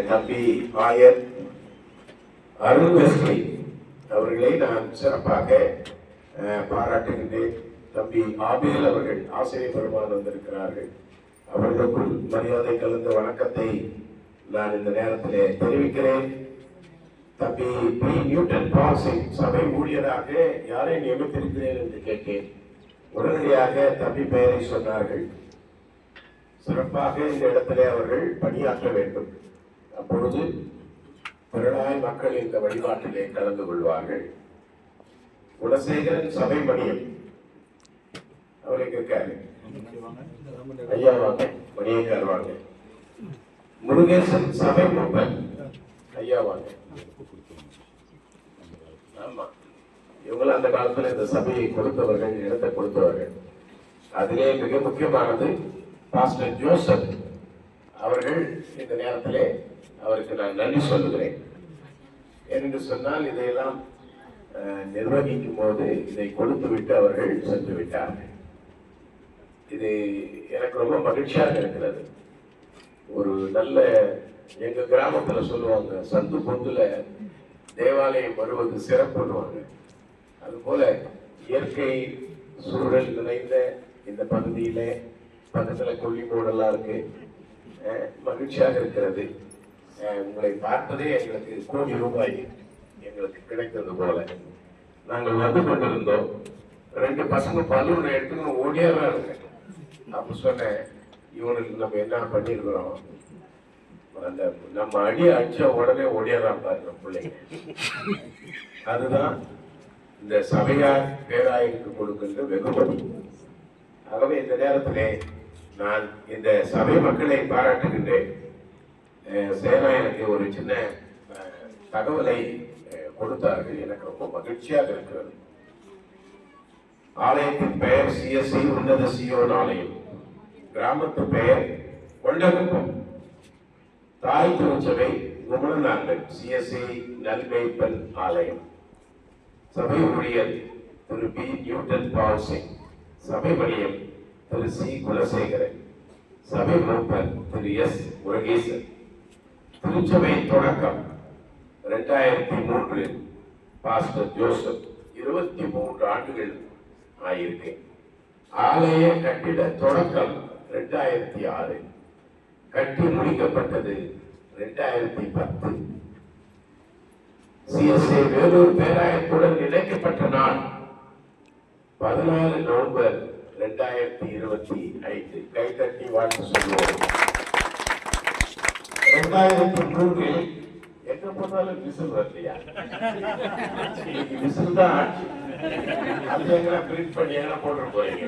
தம்பி ஆயர் அருள் வெஸ்லி அவர்களை நான் சிறப்பாக பாராட்டுகின்றேன். தம்பி ஆபேல் அவர்கள் ஆசிரியர் பெருமான் வந்திருக்கிறார்கள். அவர்களுக்குள் மரியாதை கலந்த வணக்கத்தை நான் இந்த நேரத்திலே தெரிவிக்கிறேன். தம்பி பி நியூட்டன் பால்சிங் சபை ஊழியராக யாரை நியமித்திருக்கிறேன் என்று கேட்டேன். உடனடியாக தம்பி பெயரை சொன்னார்கள். சிறப்பாக இந்த இடத்திலே அவர்கள் பணியாற்ற வேண்டும். அப்பொழுது திரளாய் மக்கள் இந்த வழிபாட்டிலே கலந்து கொள்வார்கள். குணசேகரன் சபை மணியம் அவருக்கு இருக்காரு. ஐயா வாங்க, மணியக்கார் வாங்க. முருகேசன் சபை மூப்பன் ஐயா வாங்க. ஆமா, இவங்களும் அந்த காலத்துல இந்த சபையை கொடுத்தவர்கள், இடத்தை கொடுத்தவர்கள். அதிலே மிக முக்கியமானது பாஸ்டர் ஜோசப் அவர்கள். இந்த நேரத்திலே அவருக்கு நான் நன்றி சொல்லுகிறேன். என்று சொன்னால் இதையெல்லாம் நிர்வகிக்கும் போது இதை கொடுத்து விட்டு அவர்கள் சென்று விட்டார்கள். இது எனக்கு ரொம்ப மகிழ்ச்சியாக இருக்கிறது. ஒரு நல்ல எங்க கிராமத்துல சொல்லுவாங்க, சந்து பொந்துல தேவாலயம் வருவது சிறப்புன்னுவாங்க. அது போல இயற்கை சூழல் நிறைந்த இந்த பகுதியில பக்கத்துல கொல்லிமூடெல்லாம் இருக்கு. மகிழ்ச்சியாக இருக்கிறது. உங்களை பார்ப்பதே எங்களுக்கு கோடி ரூபாய் எங்களுக்கு கிடைத்தது போல. நாங்கள் வந்து கொண்டிருந்தோம். 2 பசங்க பலூனை எடுத்துன்னு ஓடியாடுறாங்க. அப்ப சொன்னேன், இவனுக்கு நம்ம என்ன பண்ணிருக்கிறோம், அந்த நம்ம அடியை அடிச்ச உடனே ஓடியாடுறான் பாருங்க பிள்ளைங்க. அதுதான் இந்த சபையார் பேராயருக்கு கொடுக்கின்ற வெகுமதி. ஆகவே இந்த நேரத்திலே நான் இந்த சபை மக்களை பாராட்டுகின்றேன். சேனா எனக்கு ஒரு சின்ன தகவலை கொடுத்தார்கள். எனக்கு ரொம்ப மகிழ்ச்சியாக இருக்கிறது. ஆலயத்தின் பெயர் சிஎஸ்ஐ உன்னத சியோன் ஆலயம். கிராமத்து பெயர் கொண்டகுப்பம். தாய் திருச்சபை குமரநாங்கள் சிஎஸ்ஐ நல்மைப்பன் ஆலயம். சபை ஊழியர் திரு பி நியூட்டன் பால்சிங். சபை மணியம் திரு சி குலசேகரன். சபை மூப்பர் திரு எஸ் முருகேசன். திருச்சபை தொடக்கம் 2003 பாஸ்டர் ஜோசப். 23 ஆண்டுகள் ஆயிருக்கு. ஆலய கட்டிட தொடக்கம் 2006. கட்டி முடிக்கப்பட்டது 2010. சிஎஸ்ஐ வேலூர் பேராயத்துடன் இணைக்கப்பட்ட நாள் 14 நவம்பர் 2025. கைத்தட்டி வாழ்த்து சொல்லுவோம். 2003 எங்க போனாலும் விசில் வரலையா? விசில் தான் ஆட்சி. அது எங்க பிரிண்ட் பண்ணி எங்க போட்டு போறீங்க?